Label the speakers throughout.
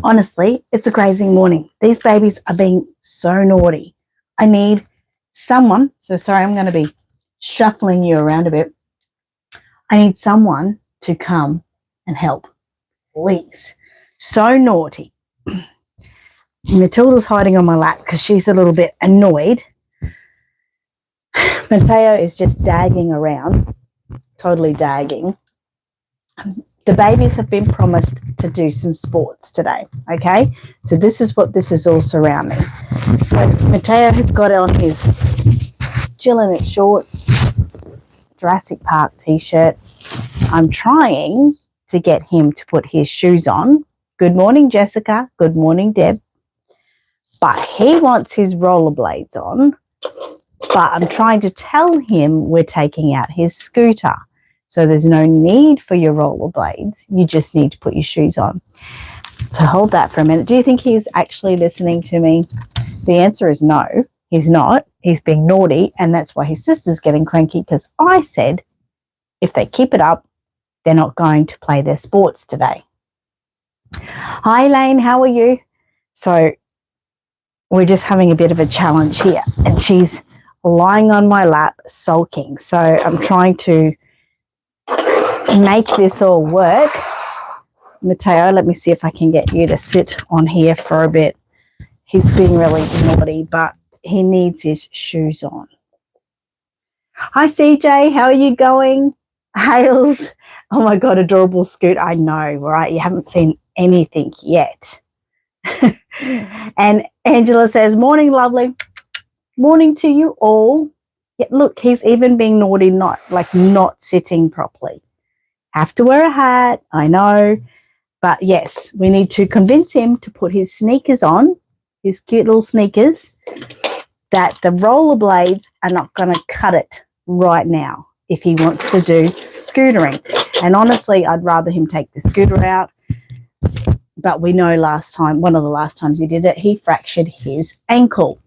Speaker 1: Honestly, it's a grazing morning. These babies are being so naughty. I need someone. So sorry, I'm going to be shuffling you around a bit. I need someone to come and help, please. So naughty. Matilda's hiding on my lap because she's a little bit annoyed. Mateo is just dagging around, totally dagging. The babies have been promised to do some sports today, okay? So this is what this is all surrounding. So Mateo has got on his Gillette shorts, Jurassic Park t-shirt. I'm trying to get him to put his shoes on. Good morning, Jessica. Good morning, Deb. But he wants his rollerblades on. But I'm trying to tell him we're taking out his scooter. So there's no need for your rollerblades. You just need to put your shoes on. So hold that for a minute. Do you think he's actually listening to me? The answer is no, he's not. He's being naughty, and that's why his sister's getting cranky, because I said if they keep it up, they're not going to play their sports today. Hi, Lane. How are you? So we're just having a bit of a challenge here, and she's lying on my lap, sulking. So I'm trying to make this all work. Mateo, let me see if I can get you to sit on here for a bit. He's being really naughty, but he needs his shoes on. Hi, CJ. How are you going? Hales. Oh, my God, adorable Scoot. I know, right? You haven't seen anything yet. And Angela says, morning, lovely. Morning to you all. Yeah, look, he's even being naughty, not sitting properly. Have to wear a hat, I know. But yes, we need to convince him to put his sneakers on, his cute little sneakers, that the rollerblades are not going to cut it right now if he wants to do scootering. And honestly, I'd rather him take the scooter out. But we know one of the last times he did it, he fractured his ankle.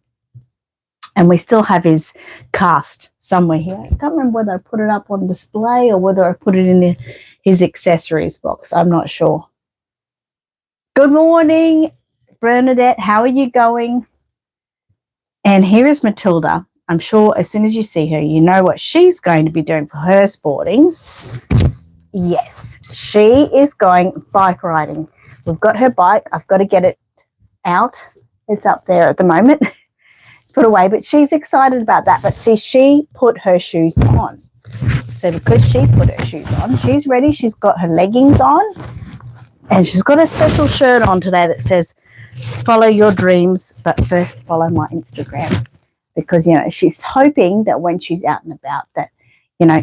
Speaker 1: And we still have his cast somewhere here. I can't remember whether I put it up on display or whether I put it in his accessories box. I'm not sure. Good morning, Bernadette. How are you going? And here is Matilda. I'm sure as soon as you see her, you know what she's going to be doing for her sporting. Yes, she is going bike riding. We've got her bike. I've got to get it out. It's up there at the moment. It's put away, but she's excited about that. But see, she put her shoes on. So because she put her shoes on, she's ready. She's got her leggings on. And she's got a special shirt on today that says, follow your dreams, but first follow my Instagram. Because, she's hoping that when she's out and about that,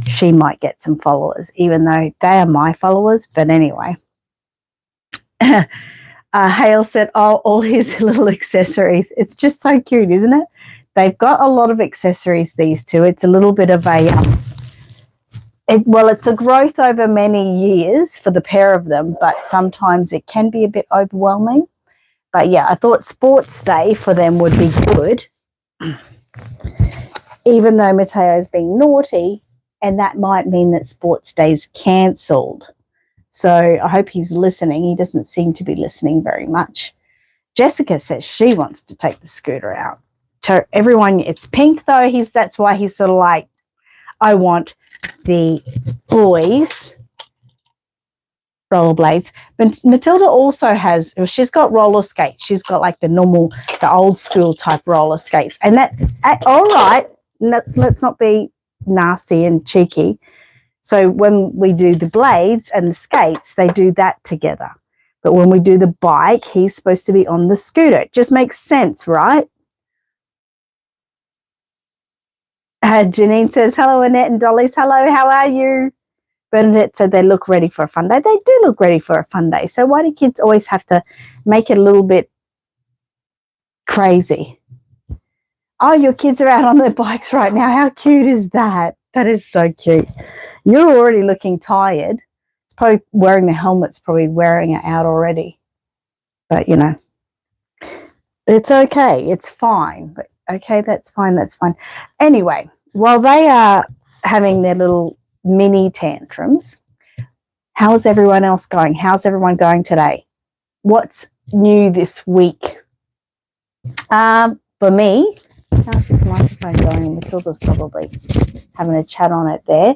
Speaker 1: she might get some followers, even though they are my followers. But anyway. Hale said, oh, all his little accessories. It's just so cute, isn't it? They've got a lot of accessories, these two. It's a little bit of a... it's a growth over many years for the pair of them, but sometimes it can be a bit overwhelming. But yeah, I thought sports day for them would be good, even though Mateo's being naughty, and that might mean that sports day's cancelled. So I hope he's listening. He doesn't seem to be listening very much. Jessica says she wants to take the scooter out. So everyone, it's pink though. That's why he's sort of like, I want the boys rollerblades. But Matilda also has, she's got roller skates. She's got like the old school type roller skates. And all right, let's not be nasty and cheeky. So when we do the blades and the skates, they do that together. But when we do the bike, he's supposed to be on the scooter. It just makes sense, right? Janine says, hello, Annette and Dolly's. Hello, how are you? Bernadette said they look ready for a fun day. They do look ready for a fun day. So why do kids always have to make it a little bit crazy? Oh, your kids are out on their bikes right now. How cute is that? That is so cute. You're already looking tired. It's probably wearing the helmet's probably wearing it out already. But, it's okay. It's fine. But, okay, that's fine. That's fine. Anyway, while they are having their little mini tantrums, how is everyone else going? How's everyone going today? What's new this week. For me, how's this microphone going? Matilda's probably having a chat on it there.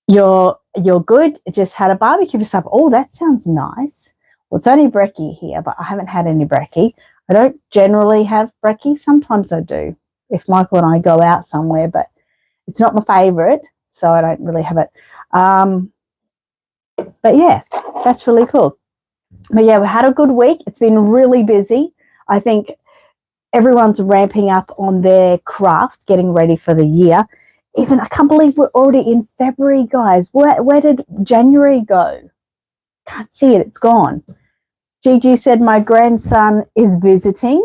Speaker 1: You're good. Just had a barbecue for supper. Oh, that sounds nice. Well, it's only brekkie here, but I haven't had any brekkie. I don't generally have brekkie. Sometimes I do if Michael and I go out somewhere, but it's not my favourite, so I don't really have it. But yeah, that's really cool. But yeah, we had a good week. It's been really busy. I think everyone's ramping up on their craft, getting ready for the year. Even I can't believe we're already in February, guys. Where did January go? Can't see it. It's gone. Gigi said my grandson is visiting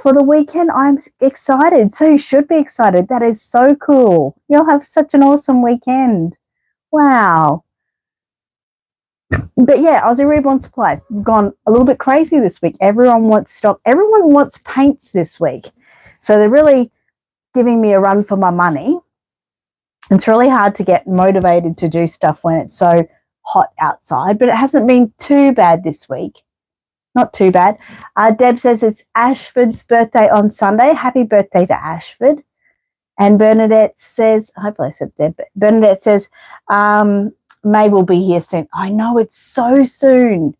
Speaker 1: for the weekend. I'm excited. So you should be excited. That is so cool. You'll have such an awesome weekend. Wow. But yeah, Aussie Reborn Supplies has gone a little bit crazy this week. Everyone wants stock. Everyone wants paints this week. So they're really giving me a run for my money. It's really hard to get motivated to do stuff when it's so hot outside, but it hasn't been too bad this week. Not too bad. Deb says it's Ashford's birthday on Sunday. Happy birthday to Ashford. And Bernadette says, hopefully I said Deb, but Bernadette says, May will be here soon. I know, it's so soon.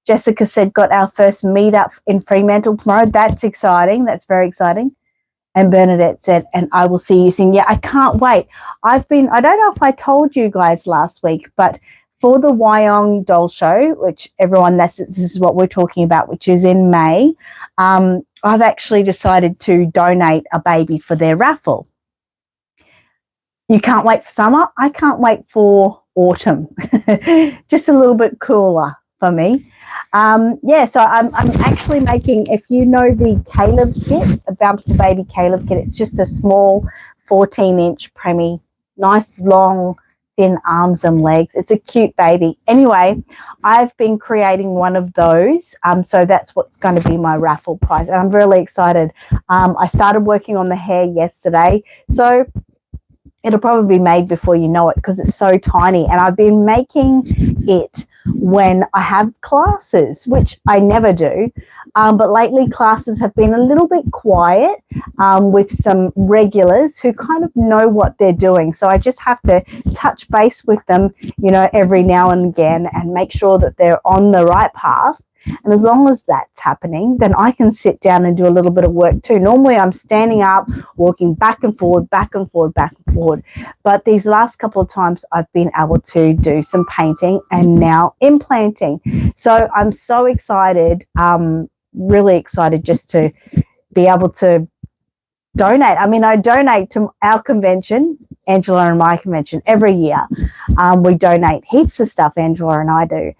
Speaker 1: Jessica said, got our first meetup in Fremantle tomorrow. That's exciting. That's very exciting. And Bernadette said, and I will see you soon. Yeah, I can't wait. I don't know if I told you guys last week, but for the Wyong Doll Show, which this is what we're talking about, which is in May, I've actually decided to donate a baby for their raffle. You can't wait for summer. I can't wait for autumn. Just a little bit cooler for me. Yeah, so I'm actually making, if you know the Caleb kit, a Bountiful Baby Caleb kit, it's just a small 14-inch preemie, nice long thin arms and legs. It's a cute baby. Anyway, I've been creating one of those, so that's what's going to be my raffle prize, and I'm really excited. I started working on the hair yesterday, so it'll probably be made before you know it because it's so tiny, and I've been making it when I have classes, which I never do, but lately classes have been a little bit quiet with some regulars who kind of know what they're doing, so I just have to touch base with them, you know, every now and again and make sure that they're on the right path. And as long as that's happening, then I can sit down and do a little bit of work too. Normally I'm standing up, walking back and forward, back and forward, back and forward. But these last couple of times I've been able to do some painting and now implanting. So I'm so excited, really excited just to be able to donate. I mean, I donate to our convention, Angela and my convention, every year. We donate heaps of stuff, Angela and I do.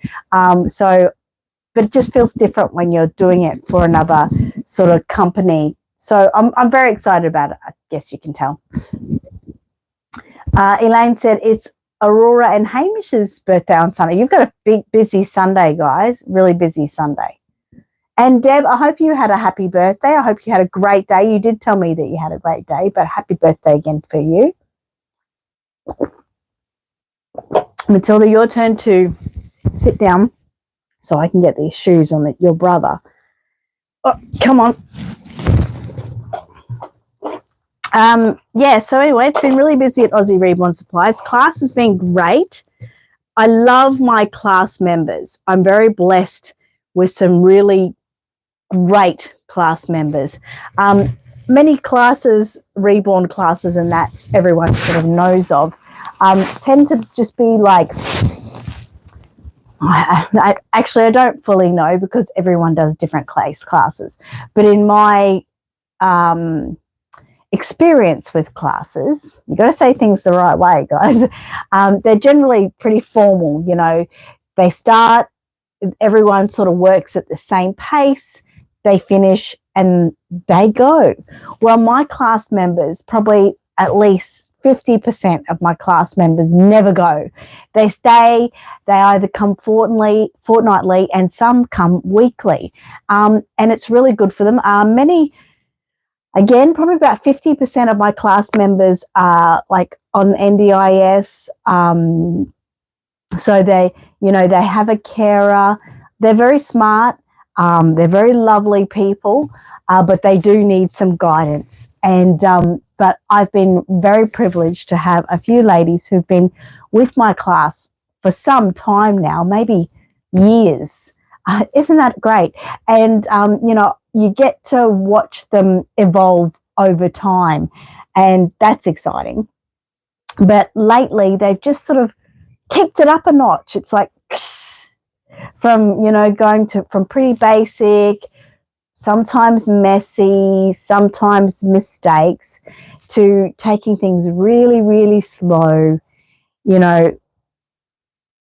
Speaker 1: But it just feels different when you're doing it for another sort of company. So I'm very excited about it. I guess you can tell. Elaine said it's Aurora and Hamish's birthday on Sunday. You've got a big, busy Sunday, guys. Really busy Sunday. And Deb, I hope you had a happy birthday. I hope you had a great day. You did tell me that you had a great day, but happy birthday again for you. Matilda, your turn to sit down so I can get these shoes on your brother. Oh, come on. Yeah, so anyway, it's been really busy at Aussie Reborn Supplies. Class has been great. I love my class members. I'm very blessed with some really great class members. Many classes, Reborn classes and that everyone sort of knows of, tend to just be like, I don't fully know because everyone does different classes. But in my experience with classes, you got to say things the right way, guys. They're generally pretty formal. You know, they start, everyone sort of works at the same pace, they finish, and they go. Well, my class members, probably at least 50% of my class members never go. They stay. They either come fortnightly, and some come weekly. And it's really good for them. Again, probably about 50% of my class members are like on NDIS. So they have a carer. they're very smart. They're very lovely people, but they do need some guidance. And but I've been very privileged to have a few ladies who've been with my class for some time now, maybe years. Isn't that great? And you know, you get to watch them evolve over time, and that's exciting. But lately, they've just sort of kicked it up a notch. It's like from, you know, going to from pretty basic, sometimes messy, sometimes mistakes, to taking things really, really slow, you know,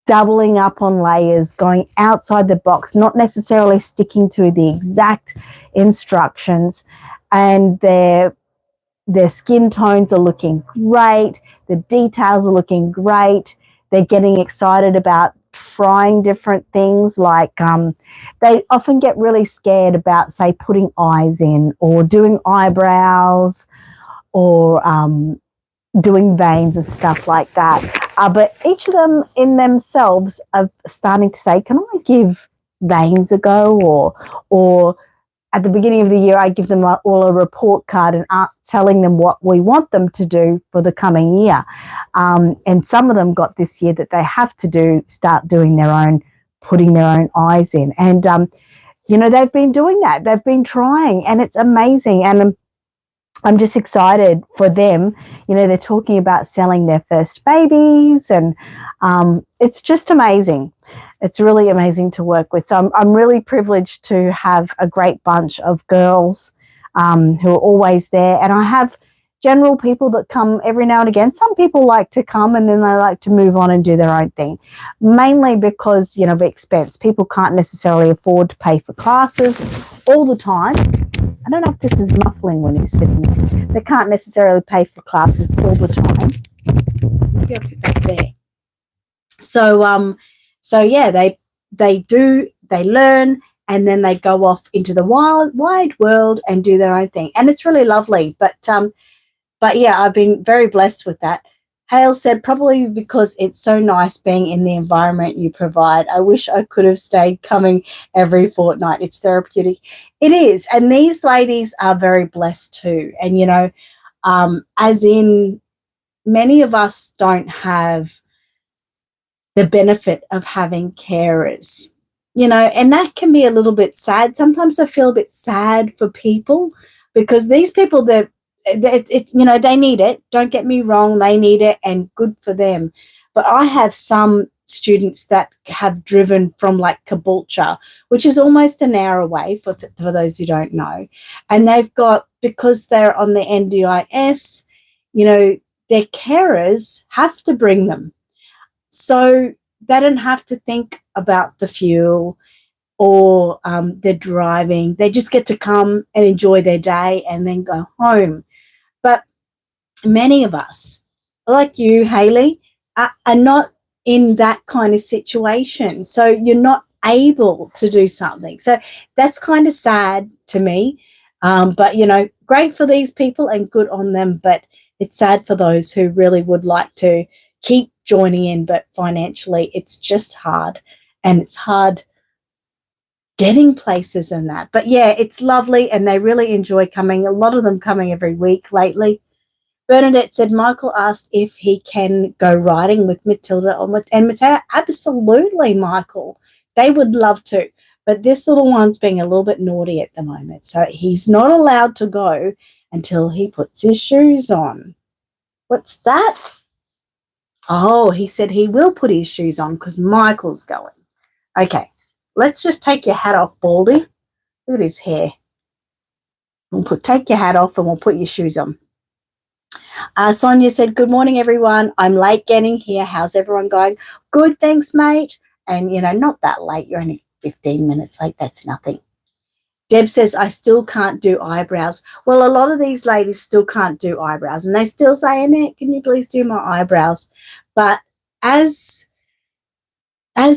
Speaker 1: doubling up on layers, going outside the box, not necessarily sticking to the exact instructions, and their skin tones are looking great, the details are looking great, they're getting excited about trying different things, like they often get really scared about, say, putting eyes in or doing eyebrows or doing veins and stuff like that. But each of them in themselves are starting to say, can I give veins a go? Or at the beginning of the year, I give them all a report card and telling them what we want them to do for the coming year. And some of them got this year that they have to start doing their own, putting their own eyes in. And, you know, they've been doing that. They've been trying, and it's amazing. And I'm just excited for them. You know, they're talking about selling their first babies, and it's just amazing. It's really amazing to work with. So I'm really privileged to have a great bunch of girls who are always there. And I have general people that come every now and again. Some people like to come and then they like to move on and do their own thing, mainly because, you know, of expense. People can't necessarily afford to pay for classes all the time. I don't know if this is muffling when he's sitting there. They can't necessarily pay for classes all the time. Maybe I'll get back there. So yeah, they learn, and then they go off into the wide world and do their own thing, and it's really lovely. But yeah, I've been very blessed with that. Hale said, probably because it's so nice being in the environment you provide. I wish I could have stayed coming every fortnight. It's therapeutic. It is. And these ladies are very blessed too. And, you know, as in many of us don't have the benefit of having carers, you know, and that can be a little bit sad. Sometimes I feel a bit sad for people, because these people, it's, you know, they need it. Don't get me wrong, they need it, and good for them. But I have some students that have driven from like Caboolture, which is almost an hour away for those who don't know, and they've got, because they're on the NDIS, you know, their carers have to bring them, so they don't have to think about the fuel or the driving. They just get to come and enjoy their day and then go home. But many of us, like you, Hayley, are not in that kind of situation. So you're not able to do something. So that's kind of sad to me. But, you know, great for these people and good on them. But it's sad for those who really would like to keep joining in, but financially it's just hard, and it's hard getting places and that. But yeah, it's lovely, and they really enjoy coming. A lot of them coming every week lately. Bernadette said Michael asked if he can go riding with Matilda and Matteo. Absolutely, Michael. They would love to. But this little one's being a little bit naughty at the moment, so he's not allowed to go until he puts his shoes on. What's that? Oh, he said he will put his shoes on because Michael's going. Okay, let's just take your hat off, Baldy. Look at his hair. Take your hat off and we'll put your shoes on. Sonia said, good morning, everyone. I'm late getting here. How's everyone going? Good, thanks, mate. And, you know, not that late. You're only 15 minutes late. That's nothing. Deb says, I still can't do eyebrows. Well, a lot of these ladies still can't do eyebrows, and they still say, Annette, can you please do my eyebrows? But as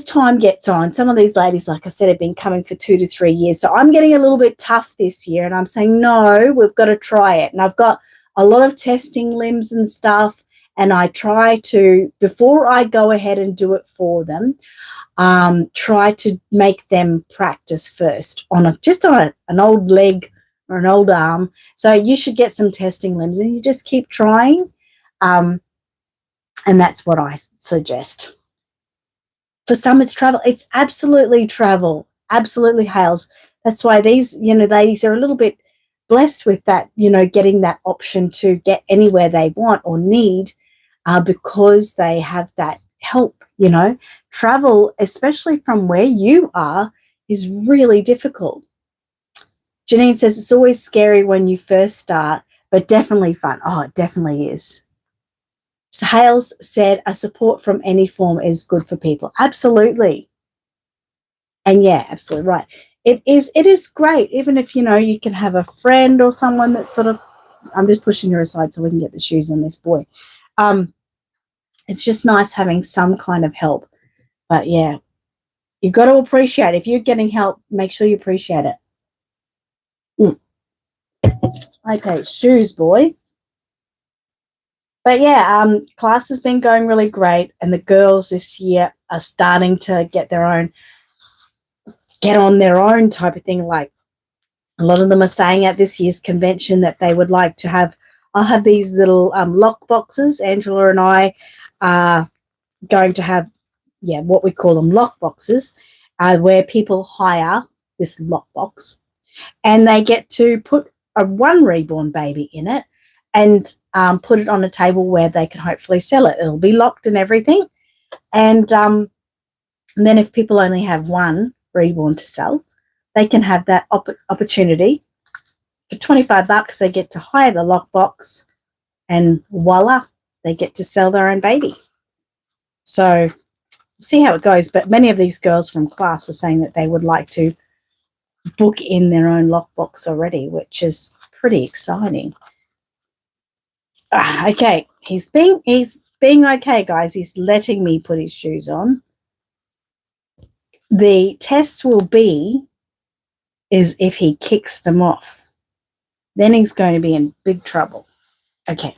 Speaker 1: time gets on, some of these ladies, like I said, have been coming for 2 to 3 years. So I'm getting a little bit tough this year, and I'm saying, no, we've got to try it. And I've got a lot of testing limbs and stuff, and I try to, before I go ahead and do it for them, Try to make them practice first on an old leg or an old arm. So you should get some testing limbs, and you just keep trying. And that's what I suggest. For some, it's travel. It's absolutely travel. Absolutely hails. That's why these, ladies are a little bit blessed with that, getting that option to get anywhere they want or need, because they have that help. Travel, especially from where you are, is really difficult. Janine says it's always scary when you first start, but definitely fun. Oh, it definitely is. So Hales said a support from any form is good for people. Absolutely. And yeah, absolutely right. It is great, even if, you can have a friend or someone that sort of, I'm just pushing her aside so we can get the shoes on this boy. It's just nice having some kind of help. But yeah, you've got to appreciate it. If you're getting help, make sure you appreciate it. Okay, shoes, boy. But yeah, class has been going really great, and the girls this year are starting to get on their own type of thing. Like, a lot of them are saying at this year's convention that they would like to have, I'll have these little lock boxes. Angela and I are going to have, what we call them lock boxes, where people hire this lock box and they get to put one reborn baby in it and put it on a table where they can hopefully sell it. It'll be locked and everything. And then if people only have one reborn to sell, they can have that opportunity. For $25, they get to hire the lockbox, and voila, they get to sell their own baby. So see how it goes. But many of these girls from class are saying that they would like to book in their own lockbox already, which is pretty exciting. Okay, he's being okay, guys. He's letting me put his shoes on. The test will be is if he kicks them off. Then he's going to be in big trouble. Okay.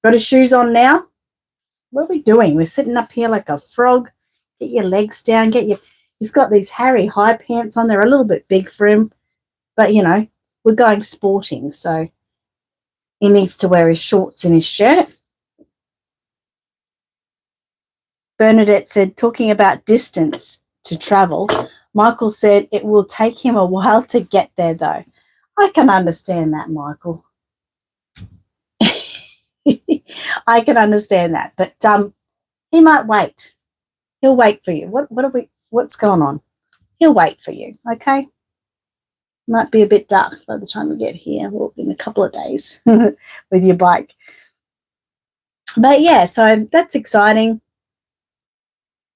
Speaker 1: Got his shoes on now? What are we doing? We're sitting up here like a frog. Get your legs down. He's got these Harry high pants on. They're a little bit big for him. But, we're going sporting, so he needs to wear his shorts and his shirt. Bernadette said, talking about distance to travel, Michael said it will take him a while to get there, though. I can understand that, Michael. I can understand that. But he might wait. He'll wait for you. What's going on? He'll wait for you, okay? Might be a bit dark by the time we get here, or in a couple of days with your bike. But yeah, so that's exciting.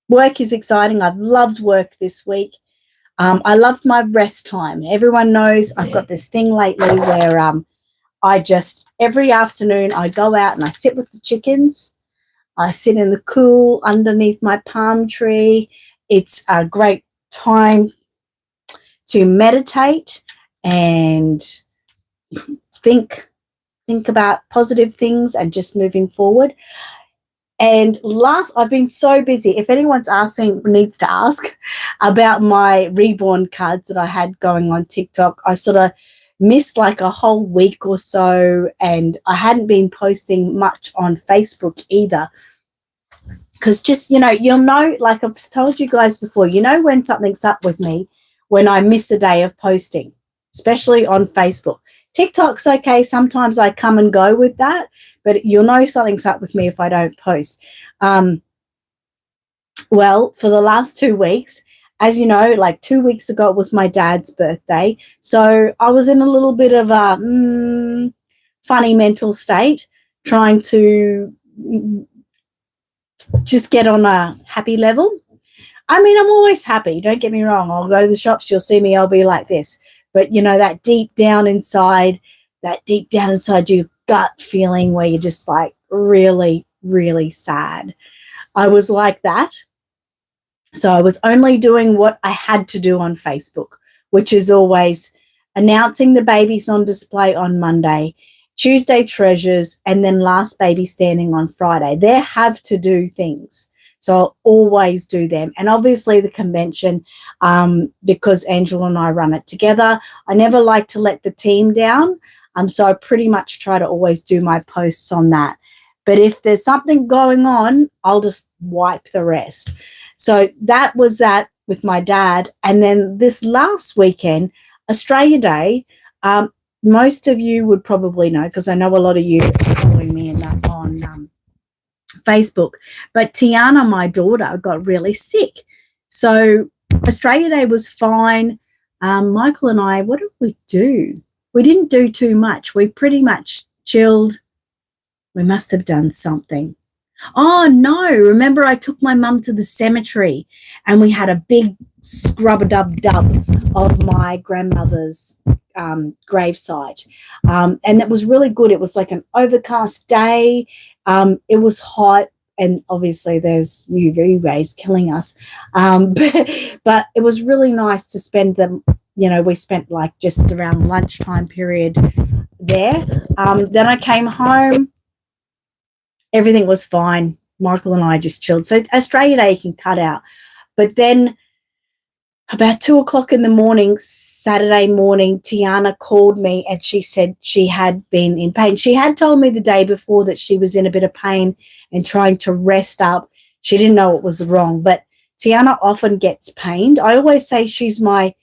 Speaker 1: Work is exciting. I've loved work this week. I loved my rest time. Everyone knows I've got this thing lately where I just, every afternoon I go out and I sit with the chickens. I sit in the cool underneath my palm tree. It's a great time to meditate and think about positive things and just moving forward. And I've been so busy. If anyone's needs to ask about my reborn cards that I had going on TikTok, I sort of missed like a whole week or so, and I hadn't been posting much on Facebook either. Because just, you'll know, like I've told you guys before, when something's up with me, when I miss a day of posting, especially on Facebook. TikTok's okay. Sometimes I come and go with that, but you'll know something's up with me if I don't post. Well, for the last 2 weeks, as you know, like 2 weeks ago, it was my dad's birthday. So I was in a little bit of a funny mental state, trying to just get on a happy level. I mean, I'm always happy. Don't get me wrong. I'll go to the shops. You'll see me. I'll be like this. But, that deep down inside your gut feeling where you're just like really, really sad. I was like that. So I was only doing what I had to do on Facebook, which is always announcing the babies on display on Monday, Tuesday treasures, and then last baby standing on Friday. They have to do things. So I'll always do them. And obviously the convention, because Angela and I run it together, I never like to let the team down. So I pretty much try to always do my posts on that. But if there's something going on, I'll just wipe the rest. So that was that with my dad. And then this last weekend, Australia Day, most of you would probably know, because I know a lot of you are following me in that on Facebook, but Tiana, my daughter, got really sick. So Australia Day was fine. Michael and I, what did we do? We didn't do too much. We pretty much chilled. We must have done something. Oh, no. Remember, I took my mum to the cemetery and we had a big scrub-a-dub-dub of my grandmother's gravesite. And it was really good. It was like an overcast day. It was hot. And obviously there's UV rays killing us. But it was really nice to spend them. We spent like just around lunchtime period there. Then I came home. Everything was fine. Michael and I just chilled. So Australia Day you can cut out. But then about 2:00 in the morning, Saturday morning, Tiana called me and she said she had been in pain. She had told me the day before that she was in a bit of pain and trying to rest up. She didn't know what was wrong, but Tiana often gets pained. I always say she's my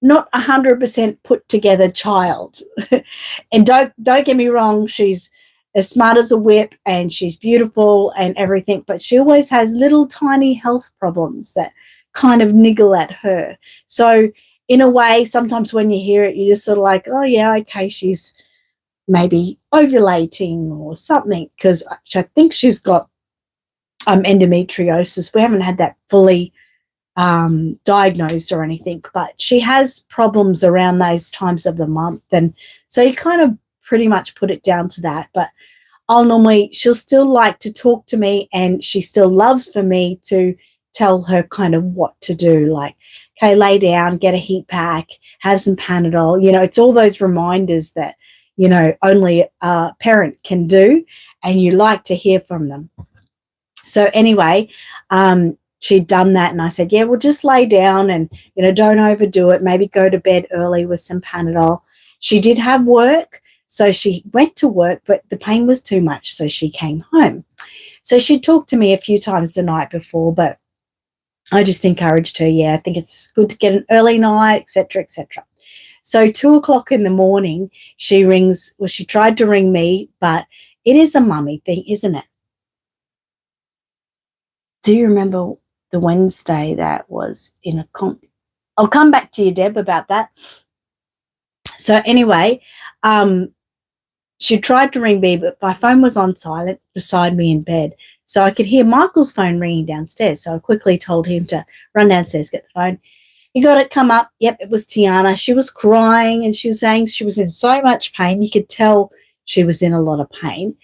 Speaker 1: not 100% put together child. And don't get me wrong, she's as smart as a whip and she's beautiful and everything, but she always has little tiny health problems that kind of niggle at her. So in a way, sometimes when you hear it, you're just sort of like, oh yeah, okay, she's maybe ovulating or something, because I think she's got endometriosis. We haven't had that fully diagnosed or anything, but she has problems around those times of the month. And so you kind of pretty much put it down to that. But she'll still like to talk to me, and she still loves for me to tell her kind of what to do, like, okay, lay down, get a heat pack, have some Panadol. It's all those reminders that, only a parent can do, and you like to hear from them. So anyway, she'd done that, and I said, yeah, well, just lay down and, don't overdo it. Maybe go to bed early with some Panadol. She did have work, so she went to work, but the pain was too much, so she came home. So she talked to me a few times the night before, but I just encouraged her, I think it's good to get an early night, etc., etc. So 2:00 in the morning, she tried to ring me, but it is a mummy thing, isn't it? Do you remember the Wednesday that was in a I'll come back to you, Deb, about that. So anyway, she tried to ring me, but my phone was on silent beside me in bed. So I could hear Michael's phone ringing downstairs. So I quickly told him to run downstairs, get the phone. He got it, come up. Yep, it was Tiana. She was crying and she was saying she was in so much pain. You could tell she was in a lot of pain.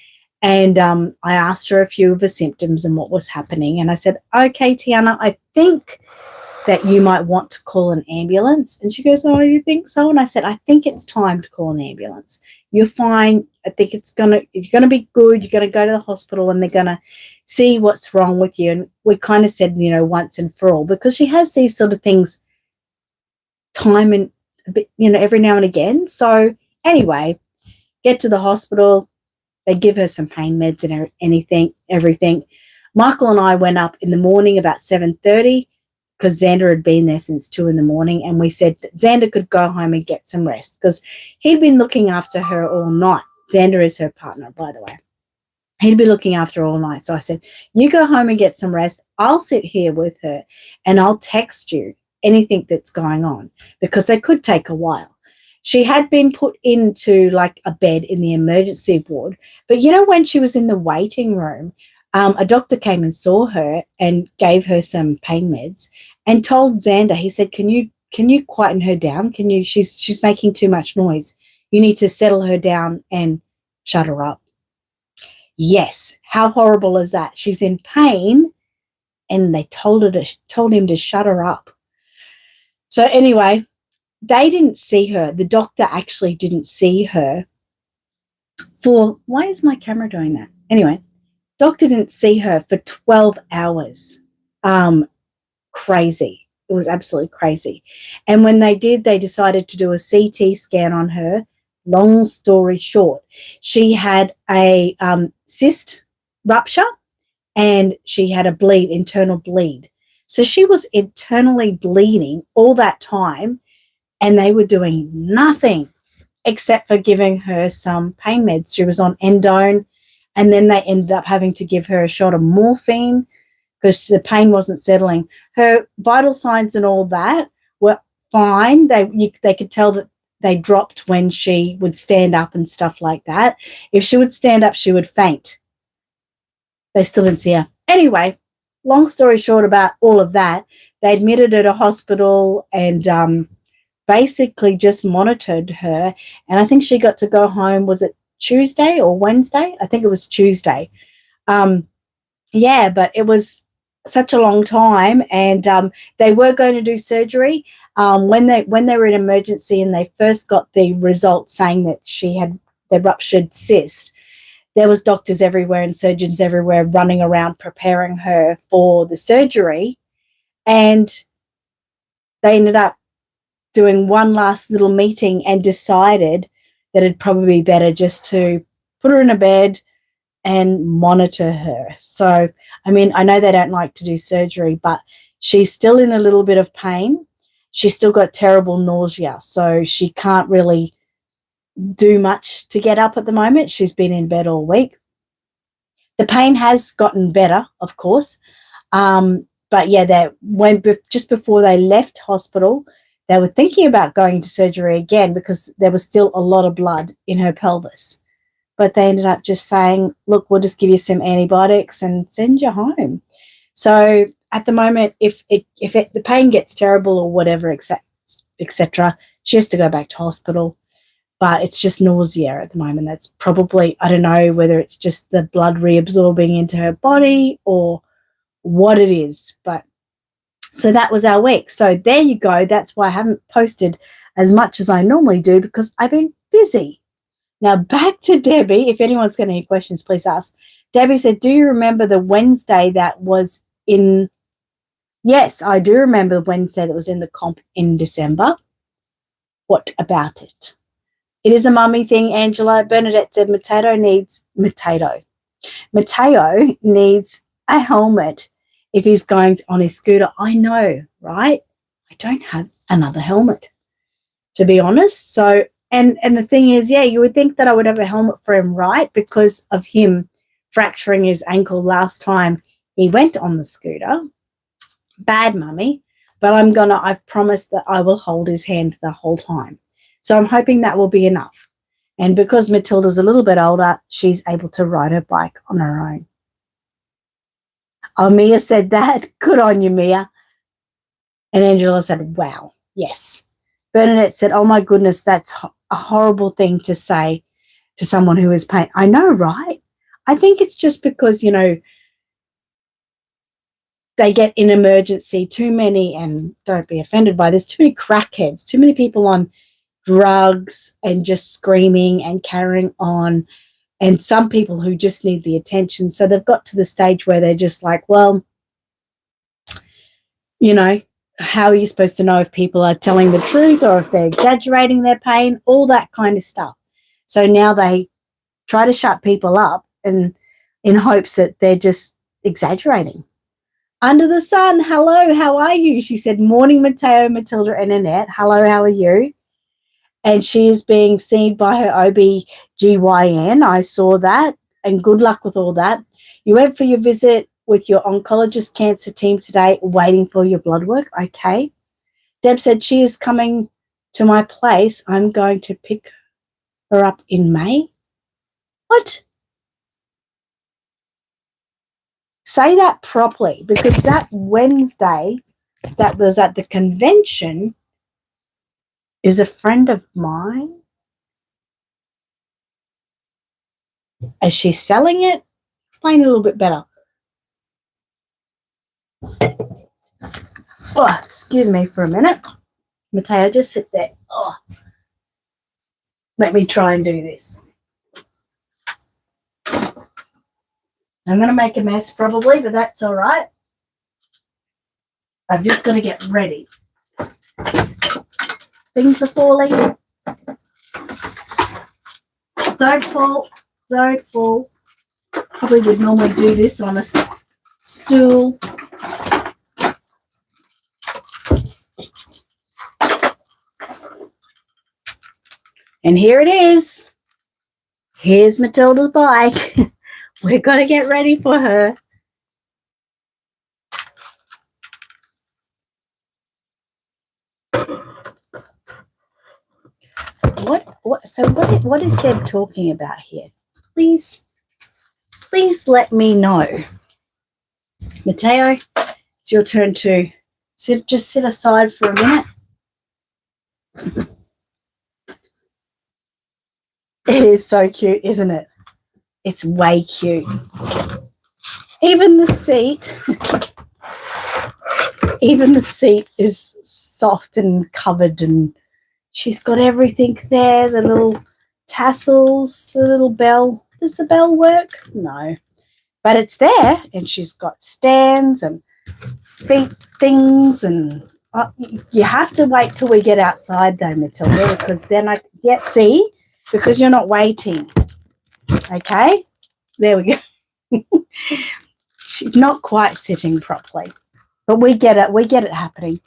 Speaker 1: And I asked her a few of her symptoms and what was happening. And I said, okay, Tiana, I think that you might want to call an ambulance. And she goes, oh, you think so? And I said, I think it's time to call an ambulance. You're fine. I think you're going to be good. You're going to go to the hospital and they're going to see what's wrong with you. And we kind of said, once and for all, because she has these sort of things time and a bit, every now and again. So anyway, get to the hospital. They give her some pain meds and everything. Michael and I went up in the morning about 7:30 because Xander had been there since 2 in the morning, and we said that Xander could go home and get some rest because he'd been looking after her all night. Xander is her partner, by the way. He'd be looking after her all night. So I said, you go home and get some rest. I'll sit here with her and I'll text you anything that's going on, because they could take a while. She had been put into like a bed in the emergency ward. But when she was in the waiting room, a doctor came and saw her and gave her some pain meds and told Xander, he said, can you quieten her down? She's making too much noise. You need to settle her down and shut her up. Yes. How horrible is that? She's in pain and they told him to shut her up. So anyway, they didn't see her. The doctor actually didn't see her why is my camera doing that? Anyway, Doctor didn't see her for 12 hours. Crazy. It was absolutely crazy. And when they did, they decided to do a CT scan on her. Long story short, she had a cyst rupture and she had a internal bleed. So she was internally bleeding all that time, and they were doing nothing except for giving her some pain meds. She was on endone, and then they ended up having to give her a shot of morphine because the pain wasn't settling. Her vital signs and all that were fine. They could tell that they dropped when she would stand up and stuff like that. If she would stand up, she would faint. They still didn't see her. Anyway, long story short about all of that, they admitted her to hospital and basically just monitored her. And I think she got to go home, was it Tuesday or Wednesday? I think it was Tuesday. Yeah, but it was such a long time, and they were going to do surgery. When they were in emergency and they first got the results saying that she had the ruptured cyst, there was doctors everywhere and surgeons everywhere running around preparing her for the surgery, and they ended up doing one last little meeting and decided that it'd probably be better just to put her in a bed and monitor her. So, I mean, I know they don't like to do surgery, but she's still in a little bit of pain. She's still got terrible nausea, so she can't really do much to get up at the moment. She's been in bed all week. The pain has gotten better, of course. But yeah, just before they left hospital, they were thinking about going to surgery again because there was still a lot of blood in her pelvis. But they ended up just saying, look, we'll just give you some antibiotics and send you home. So at the moment, if the pain gets terrible or whatever, etc., she has to go back to hospital. But it's just nausea at the moment. That's probably, I don't know whether it's just the blood reabsorbing into her body or what it is. But so that was our week. So there you go. That's why I haven't posted as much as I normally do because I've been busy. Now back to Debbie. If anyone's got any questions, please ask. Debbie said, do you remember the Wednesday that was in... Yes, I do remember the Wednesday that was in the comp in December. What about it? It is a mummy thing, Angela. Bernadette said Mateo needs a helmet if he's going on his scooter. I know, right? I don't have another helmet, to be honest. So, and the thing is, yeah, you would think that I would have a helmet for him, right? Because of him fracturing his ankle last time he went on the scooter. Bad mummy. But I've promised that I will hold his hand the whole time. So I'm hoping that will be enough. And because Matilda's a little bit older, she's able to ride her bike on her own. Oh, Mia said that. Good on you, Mia. And Angela said, wow, yes. Bernadette said, oh, my goodness, that's a horrible thing to say to someone who is pain. I know, right? I think it's just because, they get in emergency too many, and don't be offended by this, too many crackheads, too many people on drugs and just screaming and carrying on, and some people who just need the attention. So they've got to the stage where they're just like, well, how are you supposed to know if people are telling the truth or if they're exaggerating their pain, all that kind of stuff. So now they try to shut people up and in hopes that they're just exaggerating. Under the sun, hello, how are you? She said, morning, Mateo, Matilda, and Annette. Hello, how are you? And she is being seen by her OB-GYN. I saw that, and good luck with all that. You went for your visit with your oncologist cancer team today, waiting for your blood work. Okay. Deb said she is coming to my place. I'm going to pick her up in May. What? Say that properly, because that Wednesday that was at the convention is a friend of mine. Is she selling it? Explain it a little bit better. Oh, excuse me for a minute. Mateo, just sit there. Oh, let me try and do this. I'm going to make a mess probably, but that's all right. I've just got to get ready. Things are falling. Don't fall. Don't fall. Probably would normally do this on a stool. And here it is. Here's Matilda's bike. We've got to get ready for her. What is Deb talking about here? Please let me know. Mateo, it's your turn to sit aside for a minute. It is so cute, isn't it? It's way cute. Even the seat is soft and covered, and she's got everything there, the little tassels, the little bell. Does the bell work? No. But it's there, and she's got stands and feet things, and you have to wait till we get outside though, Matilda, because then because you're not waiting. Okay? There we go. She's not quite sitting properly, but we get it. We get it happening.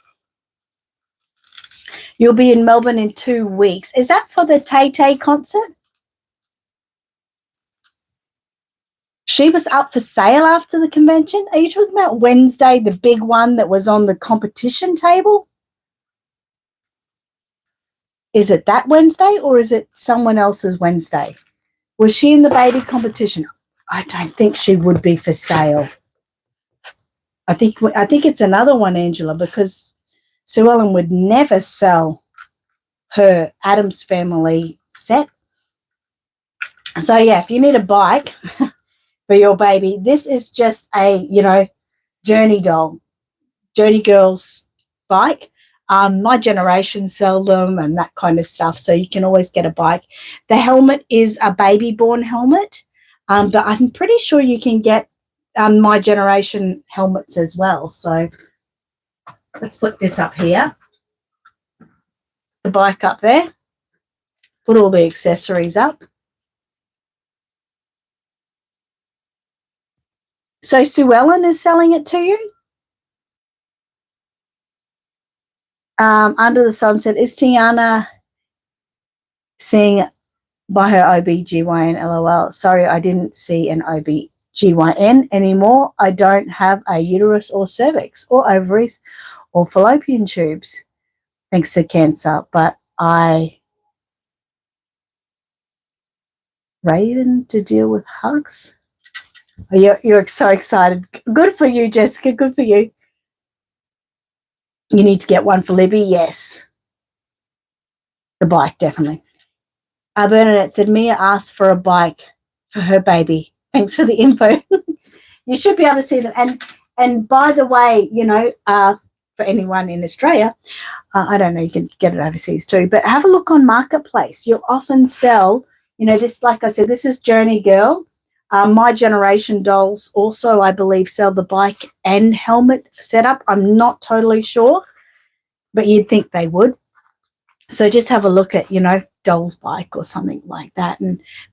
Speaker 1: You'll be in Melbourne in 2 weeks. Is that for the Tay Tay concert? She was up for sale after the convention. Are you talking about Wednesday, the big one that was on the competition table? Is it that Wednesday or is it someone else's Wednesday? Was she in the baby competition? I don't think she would be for sale. I think it's another one, Angela, because Sue Ellen would never sell her Addams Family set. So, yeah, if you need a bike for your baby, this is just a, Journey Girls bike. My generation sell them and that kind of stuff, so you can always get a bike. The helmet is a baby-born helmet, but I'm pretty sure you can get my generation helmets as well. So let's put this up here, the bike up there, put all the accessories up. So Sue Ellen is selling it to you? Under the Sunset, is Tiana seeing by her OBGYN? LOL. Sorry, I didn't see an OBGYN anymore. I don't have a uterus or cervix or ovaries or fallopian tubes, thanks to cancer, but I Raven to deal with hugs. You're so excited. Good for you, Jessica. Good for you. You need to get one for Libby. Yes. The bike, definitely. Bernadette said, Mia asked for a bike for her baby. Thanks for the info. You should be able to see them. And by the way, for anyone in Australia, I don't know, you can get it overseas too, but have a look on Marketplace. You'll often sell, this, like I said, this is Journey Girl. My Generation dolls also, I believe, sell the bike and helmet setup. I'm not totally sure, but you'd think they would. So just have a look at, Doll's Bike or something like that.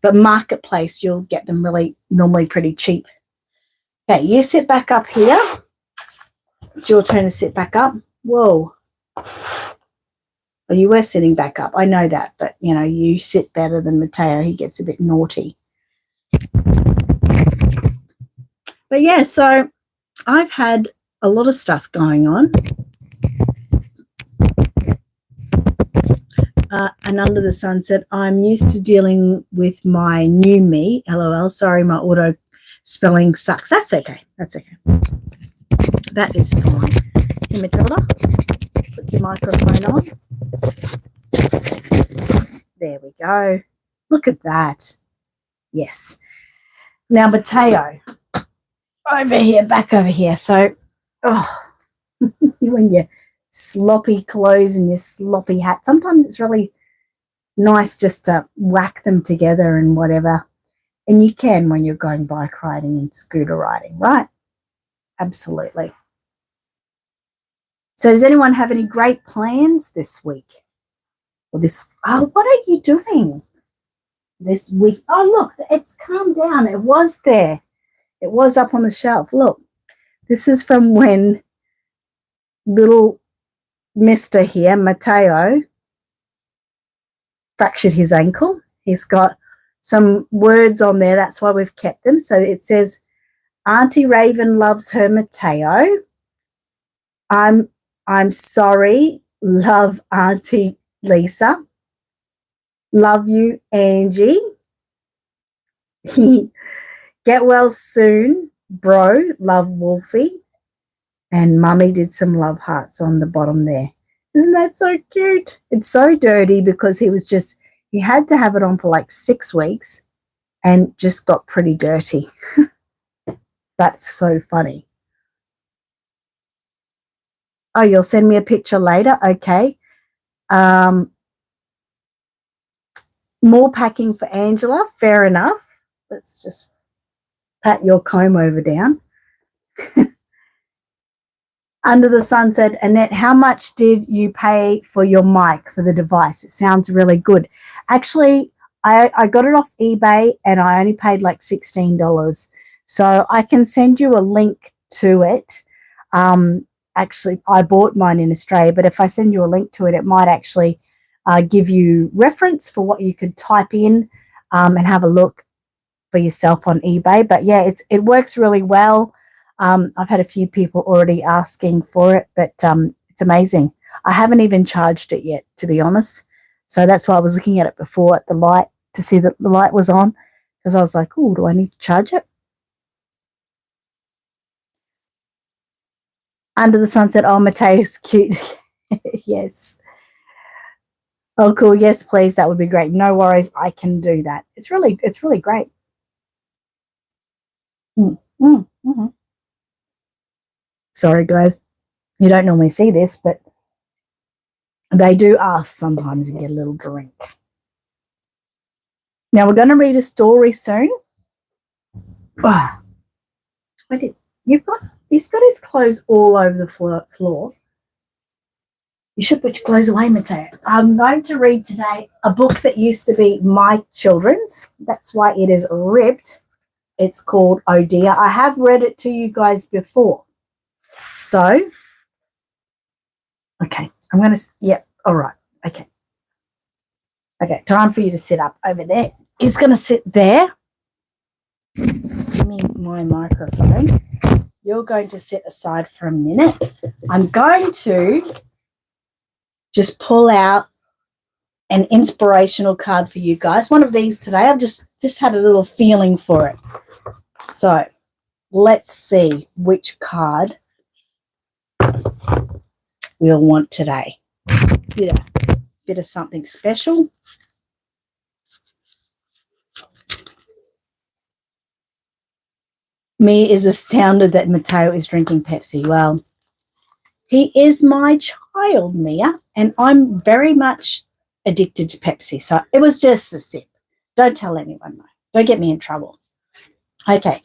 Speaker 1: But Marketplace, you'll get them normally pretty cheap. Okay, you sit back up here. It's your turn to sit back up. Whoa. Well, you were sitting back up. I know that, but, you sit better than Mateo. He gets a bit naughty. But, yeah, so I've had a lot of stuff going on. And Under the Sunset, I'm used to dealing with my new me. LOL. Sorry, my auto spelling sucks. That's okay. That's okay. That is fine. Hey, Matilda, put your microphone on. There we go. Look at that. Yes. Now, Mateo, over here, back over here. So, when your sloppy clothes and your sloppy hat, sometimes it's really nice just to whack them together and whatever. And you can when you're going bike riding and scooter riding, right? Absolutely. So does anyone have any great plans this week? Or what are you doing this week? Oh, look, it's calmed down. It was there. It was up on the shelf. Look, this is from when little Mr. here, Matteo, fractured his ankle. He's got some words on there. That's why we've kept them. So it says, Auntie Raven loves her Matteo. I'm sorry. Love Auntie Lisa. Love you, Angie. Get well soon, bro. Love Wolfie. And Mummy did some love hearts on the bottom there. Isn't that so cute? It's so dirty because he had to have it on for like 6 weeks and just got pretty dirty. That's so funny. Oh, you'll send me a picture later? Okay. More packing for Angela. Fair enough. Let's just pat your comb over down. Under the Sun said, Annette, how much did you pay for your mic for the device? It sounds really good. Actually, I got it off eBay and I only paid like $16. So I can send you a link to it. Actually, I bought mine in Australia, but if I send you a link to it, it might actually give you reference for what you could type in and have a look for yourself on eBay. But yeah, it works really well. I've had a few people already asking for it, but it's amazing. I haven't even charged it yet, to be honest. So that's why I was looking at it before at the light to see that the light was on, because I was like, oh, do I need to charge it? Under the Sun said, oh, Mateo's cute. Yes. Oh, cool. Yes, please. That would be great. No worries. I can do that. It's really great. Mm-hmm. Sorry, guys. You don't normally see this, but they do ask sometimes and get a little drink. Now we're going to read a story soon. He's got his clothes all over the floor. You should put your clothes away, Mateo. I'm going to read today a book that used to be my children's. That's why it is ripped. It's called Oh Dear. I have read it to you guys before. So, okay, I'm going to, yep, all right, okay. Okay, time for you to sit up over there. He's going to sit there. Give me my microphone. You're going to sit aside for a minute. I'm going to just pull out an inspirational card for you guys. One of these today. I've just had a little feeling for it. So let's see which card we'll want today. Bit of something special. Me is astounded that Mateo is drinking Pepsi. Well, he is my child, Mia, and I'm very much addicted to Pepsi. So it was just a sip. Don't tell anyone, though. Don't get me in trouble. Okay,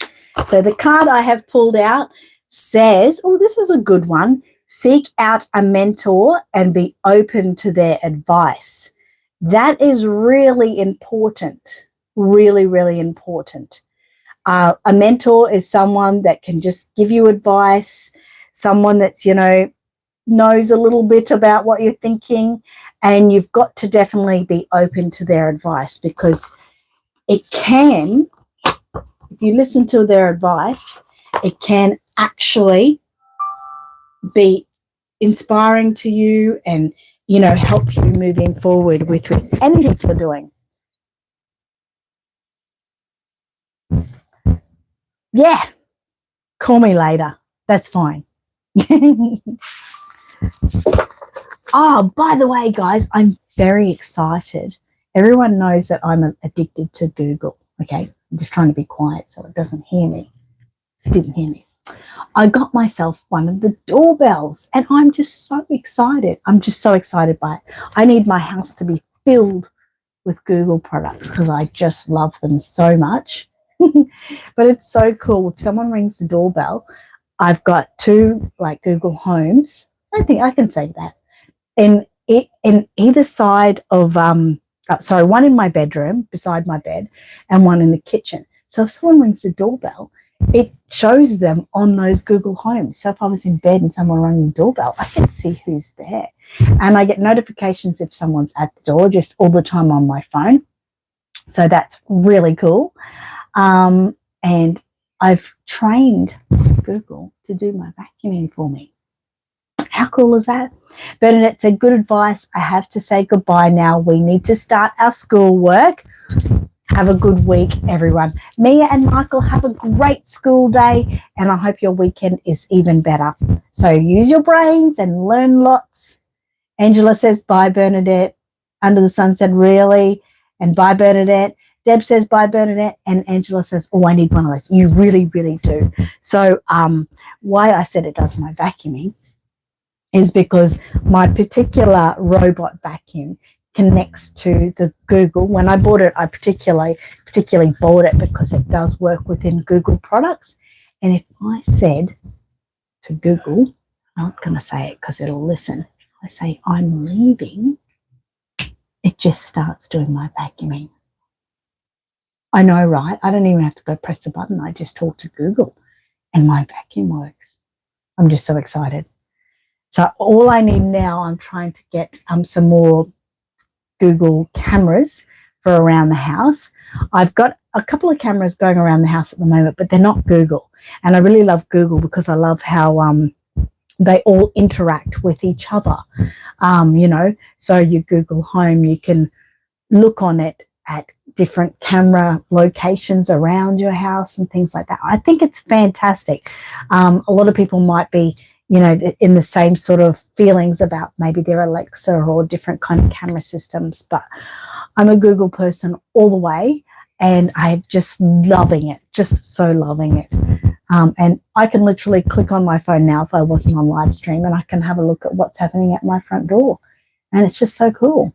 Speaker 1: so the card I have pulled out says, oh, this is a good one. Seek out a mentor and be open to their advice. That is really important, really, really important. A mentor is someone that can just give you advice, someone that's, knows a little bit about what you're thinking, and you've got to definitely be open to their advice, because it can, if you listen to their advice, it can actually be inspiring to you and, help you moving forward with anything you're doing. Yeah, call me later. That's fine. Oh, by the way, guys, I'm very excited. Everyone knows that I'm addicted to Google. Okay, I'm just trying to be quiet so it doesn't hear me. It didn't hear me. I got myself one of the doorbells and I'm just so excited. I'm just so excited by it. I need my house to be filled with Google products because I just love them so much. But it's so cool. If someone rings the doorbell, I've got two like Google Homes. I think I can say that. In either side of one in my bedroom beside my bed and one in the kitchen. So if someone rings the doorbell, it shows them on those Google Homes. So if I was in bed and someone rang the doorbell, I can see who's there. And I get notifications if someone's at the door just all the time on my phone. So that's really cool. And I've trained Google to do my vacuuming for me. How cool is that? Bernadette said, good advice. I have to say goodbye now. We need to start our schoolwork. Have a good week, everyone. Mia and Michael, have a great school day, and I hope your weekend is even better. So use your brains and learn lots. Angela says, bye, Bernadette. Under the Sun said, really? And bye, Bernadette. Deb says, bye, Bernadette. And Angela says, oh, I need one of those. You really, really do. So why I said it does my vacuuming is because my particular robot vacuum connects to the Google. When I bought it, I particularly bought it because it does work within Google products. And if I said to Google, I'm not going to say it because it'll listen. I say, I'm leaving, it just starts doing my vacuuming. I know, right? I don't even have to go press the button. I just talk to Google and my vacuum works. I'm just so excited. So all I need now, I'm trying to get some more Google cameras for around the house. I've got a couple of cameras going around the house at the moment, but they're not Google. And I really love Google because I love how they all interact with each other. So your Google Home, you can look on it at different camera locations around your house and things like that. I think it's fantastic. A lot of people might be in the same sort of feelings about maybe their Alexa or different kind of camera systems. But I'm a Google person all the way, and I'm just loving it, just so loving it. And I can literally click on my phone now if I wasn't on live stream, and I can have a look at what's happening at my front door. And it's just so cool.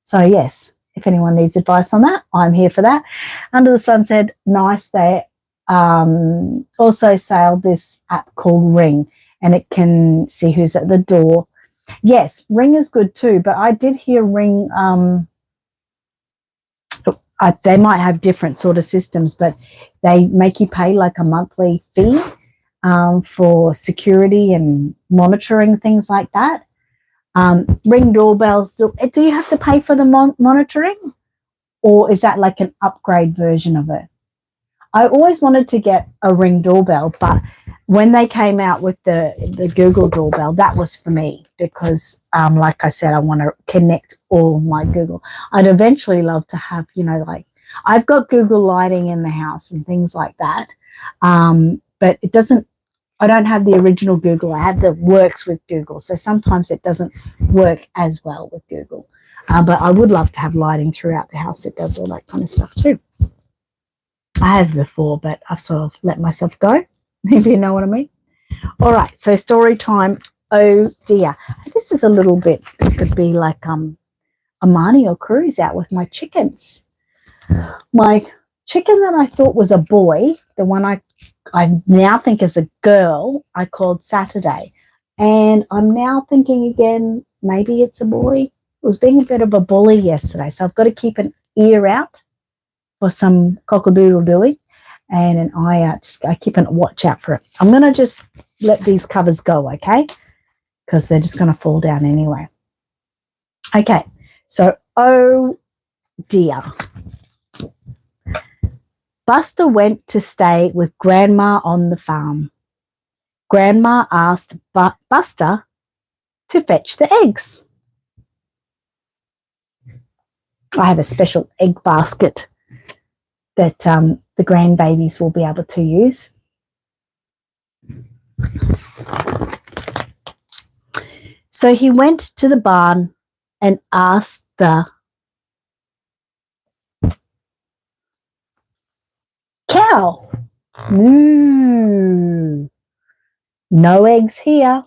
Speaker 1: So, yes, if anyone needs advice on that, I'm here for that. Under the Sun said, nice. They also sell this app called Ring, and it can see who's at the door. Yes, Ring is good too, but I did hear Ring, they might have different sort of systems, but they make you pay like a monthly fee for security and monitoring, things like that. Ring doorbells, do you have to pay for the monitoring, or is that like an upgrade version of it? I always wanted to get a Ring doorbell, but when they came out with the Google doorbell, that was for me because, like I said, I want to connect all of my Google. I'd eventually love to have, like I've got Google lighting in the house and things like that, but it doesn't. I don't have the original Google. I have the works with Google, so sometimes it doesn't work as well with Google. But I would love to have lighting throughout the house that does all that kind of stuff too. I have before, but I've sort of let myself go, if you know what I mean. All right, so story time. Oh dear, this is a little bit, this could be like Amani or Cruz out with my chickens. My chicken that I thought was a boy, the one I now think is a girl, I called Saturday. And I'm now thinking again, maybe it's a boy. It was being a bit of a bully yesterday, so I've got to keep an ear out for some cock-a-doodle-dooey, and an eye out. I keep a watch out for it. I'm going to just let these covers go, okay? Because they're just going to fall down anyway. Okay, so, oh dear. Buster went to stay with Grandma on the farm. Grandma asked Buster to fetch the eggs. I have a special egg basket that the grandbabies will be able to use. So he went to the barn and asked the cow, "Moo, no eggs here."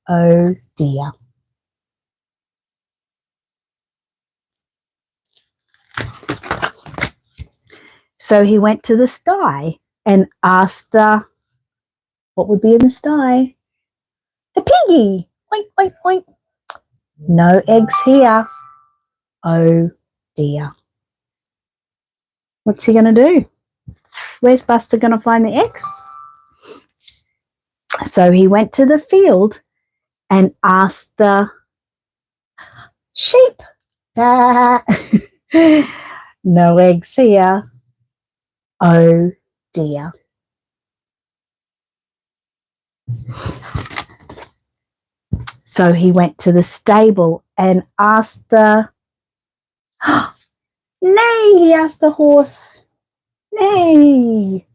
Speaker 1: Oh dear. So he went to the sty and asked what would be in the sty? The piggy. Oink, oink, oink. No eggs here. Oh dear. What's he going to do? Where's Buster going to find the eggs? So he went to the field and asked the sheep. No eggs here. Oh dear. So he went to the stable and asked the Nay, he asked the horse. Nay.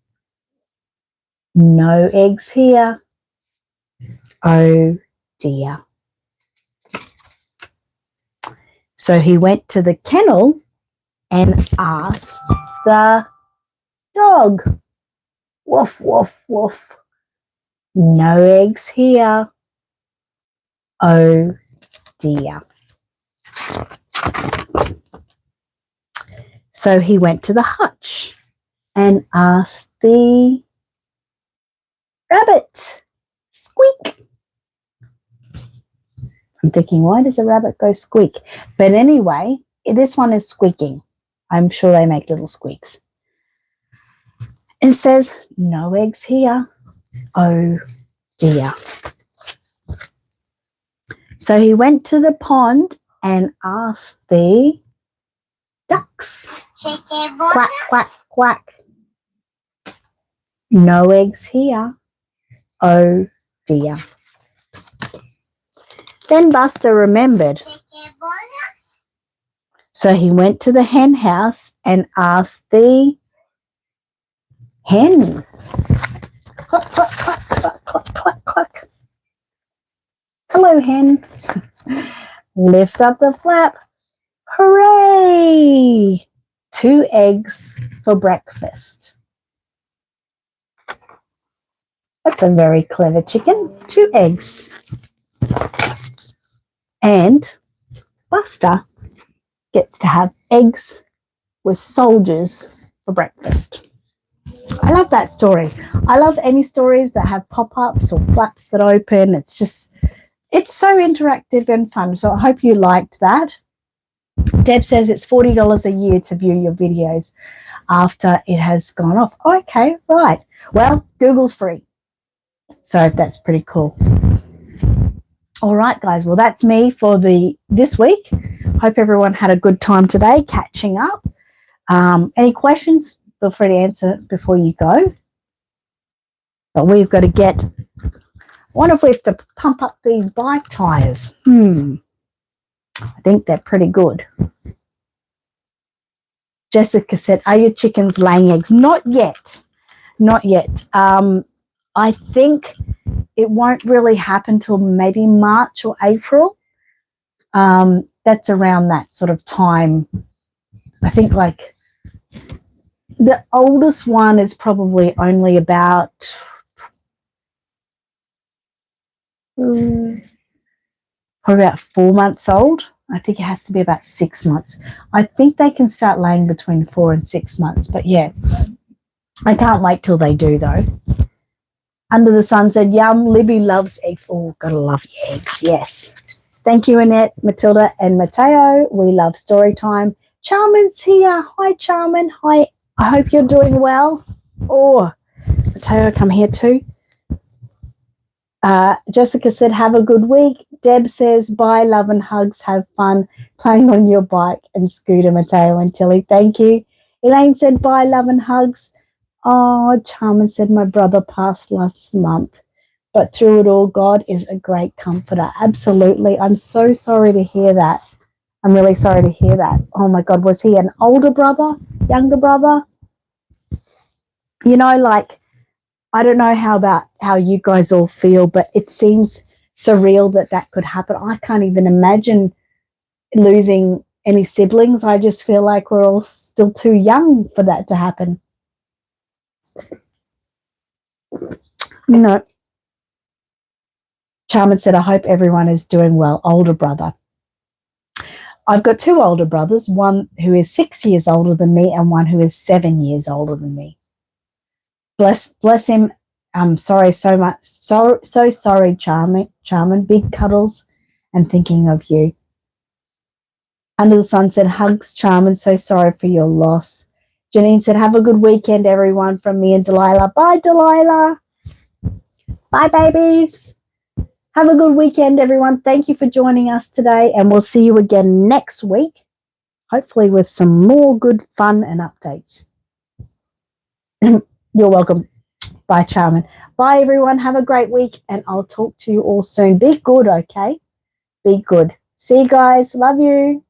Speaker 1: No eggs here. Oh dear. So he went to the kennel and asked the dog. Woof, woof, woof. No eggs here. Oh dear. So he went to the hutch and asked the rabbit. Squeak. I'm thinking, why does a rabbit go squeak? But anyway, this one is squeaking. I'm sure they make little squeaks. It says, no eggs here. Oh dear. So he went to the pond and asked the ducks. Quack, quack, quack. No eggs here. Oh dear. Then Buster remembered. So he went to the hen house and asked the hen. Cluck, cluck, cluck, cluck, cluck, cluck, cluck. Hello, hen. Lift up the flap. Hooray! 2 eggs for breakfast. That's a very clever chicken. 2 eggs. And Buster gets to have eggs with soldiers for breakfast. I love that story. I love any stories that have pop-ups or flaps that open. It's so interactive and fun. So I hope you liked that. Deb says it's $40 a year to view your videos after it has gone off. Okay, right. Well, Google's free. So that's pretty cool. All right, guys. Well, that's me for this week. Hope everyone had a good time today catching up. Any questions? Feel free to answer before you go. But we've got to I wonder if we have to pump up these bike tires. I think they're pretty good. Jessica said, are your chickens laying eggs? Not yet. Not yet. I think it won't really happen till maybe March or April. That's around that sort of time. I think like the oldest one is probably only about probably about 4 months old. I think it has to be about 6 months. I think they can start laying between 4 and 6 months. But yeah, I can't wait till they do though. Under the Sun said, yum, Libby loves eggs. Oh, gotta love eggs, yes. Thank you, Annette, Matilda, and Mateo. We love story time. Charmin's here. Hi, Charmin. Hi. I hope you're doing well. Oh, Mateo, come here too. Jessica said, have a good week. Deb says, bye, love and hugs. Have fun playing on your bike and scooter, Mateo and Tilly. Thank you. Elaine said, bye, love and hugs. Oh, Charmin said, my brother passed last month, but through it all, God is a great comforter. Absolutely. I'm so sorry to hear that. I'm really sorry to hear that. Oh, my God. Was he an older brother, younger brother? You know, like, I don't know how you guys all feel, but it seems surreal that could happen. I can't even imagine losing any siblings. I just feel like we're all still too young for that to happen. You know, Charmin said, I hope everyone is doing well. Older brother. I've got two older brothers, one who is 6 years older than me and one who is 7 years older than me. Bless him. I'm sorry so much. So sorry, Charmin. Big cuddles and thinking of you. Under the Sun said, hugs, Charmin. So sorry for your loss. Janine said, have a good weekend, everyone, from me and Delilah. Bye, Delilah. Bye, babies. Have a good weekend, everyone. Thank you for joining us today, and we'll see you again next week, hopefully with some more good fun and updates. You're welcome. Bye, Charmin. Bye, everyone. Have a great week, and I'll talk to you all soon. Be good, okay? Be good. See you guys. Love you.